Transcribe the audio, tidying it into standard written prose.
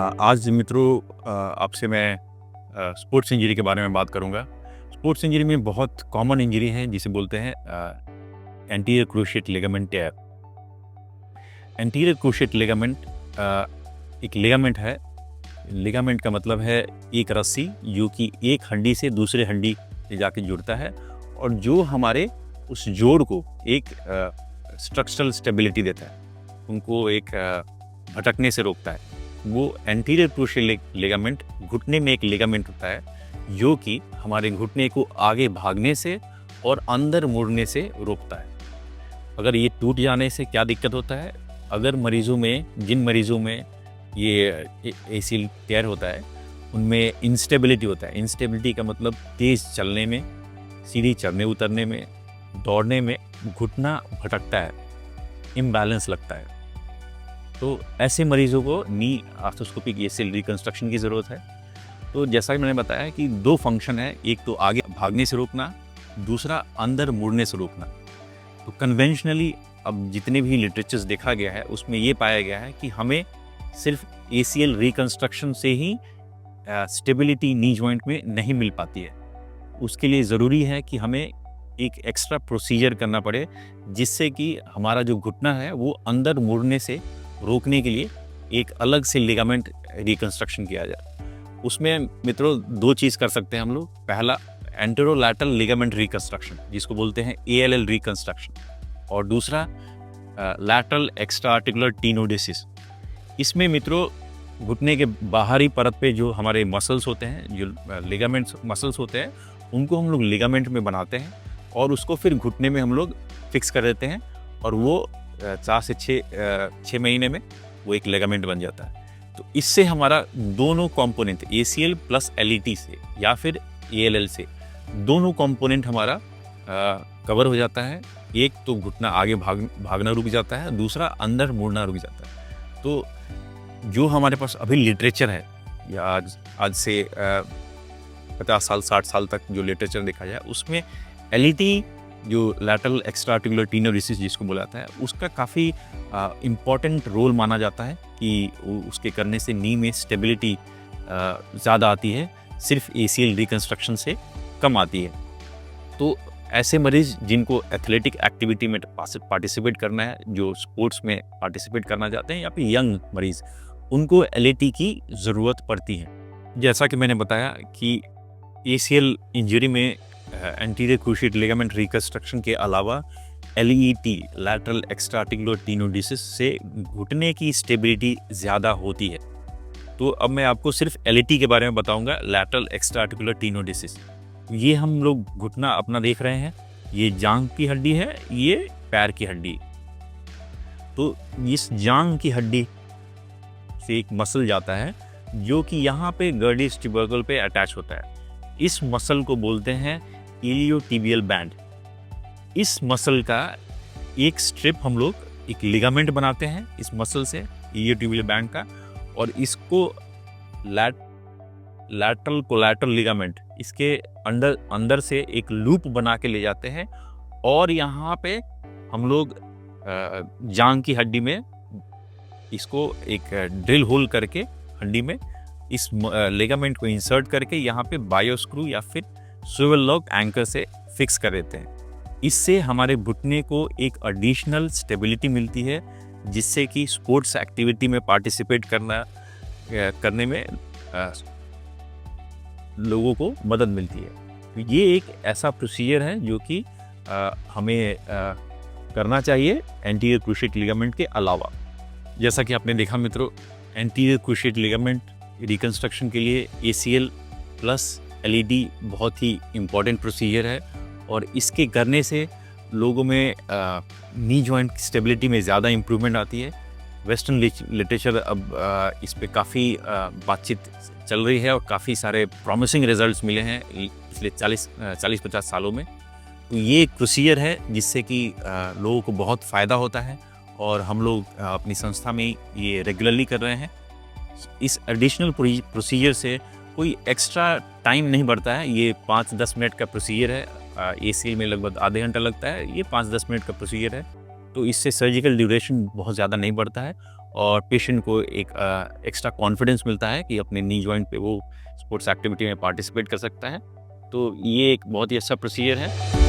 आज मित्रों आपसे मैं स्पोर्ट्स इंजरी के बारे में बात करूंगा। स्पोर्ट्स इंजरी में बहुत कॉमन इंजरी है जिसे बोलते हैं anterior cruciate ligament tear. Anterior cruciate ligament एक लिगामेंट है। लिगामेंट का मतलब है एक रस्सी जो कि एक हड्डी से दूसरे हड्डी से जाके जुड़ता है और जो हमारे उस जोड़ को एक स्ट्रक्चरल स्टेबिलिटी देता है, उनको एक भटकने से रोकता है। वो एंटीरियर क्रूशिएट लिगामेंट घुटने में एक लिगामेंट होता है जो कि हमारे घुटने को आगे भागने से और अंदर मुड़ने से रोकता है। अगर ये टूट जाने से क्या दिक्कत होता है, अगर जिन मरीज़ों में ये एसीएल टेयर होता है उनमें इंस्टेबिलिटी होता है। इंस्टेबिलिटी का मतलब तेज़ चलने में, सीढ़ी चढ़ने उतरने में, दौड़ने में घुटना भटकता है, इम्बैलेंस लगता है। तो ऐसे मरीज़ों को नी आर्थ्रोस्कोपिक एसीएल रिकंस्ट्रक्शन की ज़रूरत है। तो जैसा कि मैंने बताया कि दो फंक्शन है, एक तो आगे भागने से रोकना, दूसरा अंदर मुड़ने से रोकना। तो कन्वेंशनली अब जितने भी लिटरेचर्स देखा गया है उसमें ये पाया गया है कि हमें सिर्फ एसीएल रिकंस्ट्रक्शन से ही स्टेबिलिटी नी जॉइंट में नहीं मिल पाती है। उसके लिए ज़रूरी है कि हमें एक एक्स्ट्रा प्रोसीजर करना पड़े जिससे कि हमारा जो घुटना है वो अंदर मुड़ने से रोकने के लिए एक अलग से लिगामेंट रिकंस्ट्रक्शन किया जाए। उसमें मित्रों दो चीज़ कर सकते हैं हम लोग। पहला एंटेरोलैटरल लिगामेंट रिकंस्ट्रक्शन जिसको बोलते हैं एएलएल रिकंस्ट्रक्शन, और दूसरा लैटरल एक्स्ट्रा आर्टिकुलर टेनोडेसिस। इसमें मित्रों घुटने के बाहरी परत पे जो हमारे मसल्स होते हैं, जो लिगामेंट मसल्स होते हैं, उनको हम लोग लिगामेंट में बनाते हैं और उसको फिर घुटने में हम लोग फिक्स कर देते हैं और वो 4 से 6 महीने में वो एक लिगामेंट बन जाता है। तो इससे हमारा दोनों कंपोनेंट एसीएल प्लस एलईटी से या फिर एएलएल से दोनों कंपोनेंट हमारा कवर हो जाता है। एक तो घुटना आगे भागना रुक जाता है, दूसरा अंदर मुड़ना रुक जाता है। तो जो हमारे पास अभी लिटरेचर है या आज से 50 साल 60 साल तक जो लिटरेचर देखा जाए उसमें एलईटी जो लैटरल एक्स्ट्रा आर्टिकुलर टेनोडेसिस जिसको बुलाता है उसका काफ़ी इम्पॉर्टेंट रोल माना जाता है कि उसके करने से नी में स्टेबिलिटी ज़्यादा आती है, सिर्फ एसीएल रिकंस्ट्रक्शन से कम आती है। तो ऐसे मरीज़ जिनको एथलेटिक एक्टिविटी में पार्टिसिपेट करना है, जो स्पोर्ट्स में पार्टिसिपेट करना चाहते हैं, या फिर यंग मरीज़, उनको एलईटी की ज़रूरत पड़ती है। जैसा कि मैंने बताया कि एसीएल इंजरी में एंटीरियर क्रूशिएट लिगामेंट रिकंस्ट्रक्शन के अलावा एलईटी लैटरल एक्स्ट्रा आर्टिकुलर टेनोडेसिस से घुटने की स्टेबिलिटी ज़्यादा होती है। तो अब मैं आपको सिर्फ एलईटी के बारे में बताऊंगा, लैटरल एक्स्ट्रा आर्टिकुलर टेनोडेसिस। ये हम लोग घुटना अपना देख रहे हैं, ये जांघ की हड्डी है, ये पैर की हड्डी। तो इस जांघ की हड्डी से एक मसल जाता है जो कि यहाँ पे गर्डिस ट्यूबरकल पे अटैच होता है। इस मसल को बोलते हैं इलियोटिबियल बैंड। इस मसल का एक स्ट्रिप हम लोग एक लिगामेंट बनाते हैं इस मसल से, इलियोटिबियल बैंड का, और इसको लैटरल कोलैटरल लिगामेंट इसके अंदर से एक लूप बना के ले जाते हैं और यहाँ पे हम लोग जांघ की हड्डी में इसको एक ड्रिल होल करके हड्डी में इस लिगामेंट को इंसर्ट करके यहाँ पे बायो स्क्रू या फिर स्विवल लॉक एंकर से फिक्स कर देते हैं। इससे हमारे घुटने को एक एडिशनल स्टेबिलिटी मिलती है जिससे कि स्पोर्ट्स एक्टिविटी में पार्टिसिपेट करने में लोगों को मदद मिलती है। तो ये एक ऐसा प्रोसीजर है जो कि हमें करना चाहिए एंटीरियर क्रूशिएट लिगामेंट के अलावा। जैसा कि आपने देखा मित्रों, एंटीरियर क्रूशिएट लिगामेंट रिकंस्ट्रक्शन के लिए एसीएल प्लस एलईडी बहुत ही इम्पॉर्टेंट प्रोसीजर है और इसके करने से लोगों में नी जॉइंट स्टेबिलिटी में ज़्यादा इम्प्रूवमेंट आती है। वेस्टर्न लिटरेचर अब इस पे काफ़ी बातचीत चल रही है और काफ़ी सारे प्रॉमिसिंग रिजल्ट्स मिले हैं पिछले 40-50 सालों में। तो ये एक प्रोसीजर है जिससे कि लोगों को बहुत फ़ायदा होता है और हम लोग अपनी संस्था में ये रेगुलरली कर रहे हैं। इस एडिशनल प्रोसीजर से कोई एक्स्ट्रा टाइम नहीं बढ़ता है। ये 5-10 मिनट का प्रोसीजर है, एसीएल में लगभग आधे घंटा लगता है, ये 5-10 मिनट का प्रोसीजर है। तो इससे सर्जिकल ड्यूरेशन बहुत ज़्यादा नहीं बढ़ता है और पेशेंट को एक एक्स्ट्रा कॉन्फिडेंस मिलता है कि अपने नी जॉइंट पे वो स्पोर्ट्स एक्टिविटी में पार्टिसिपेट कर सकता है। तो ये एक बहुत ही अच्छा प्रोसीजर है।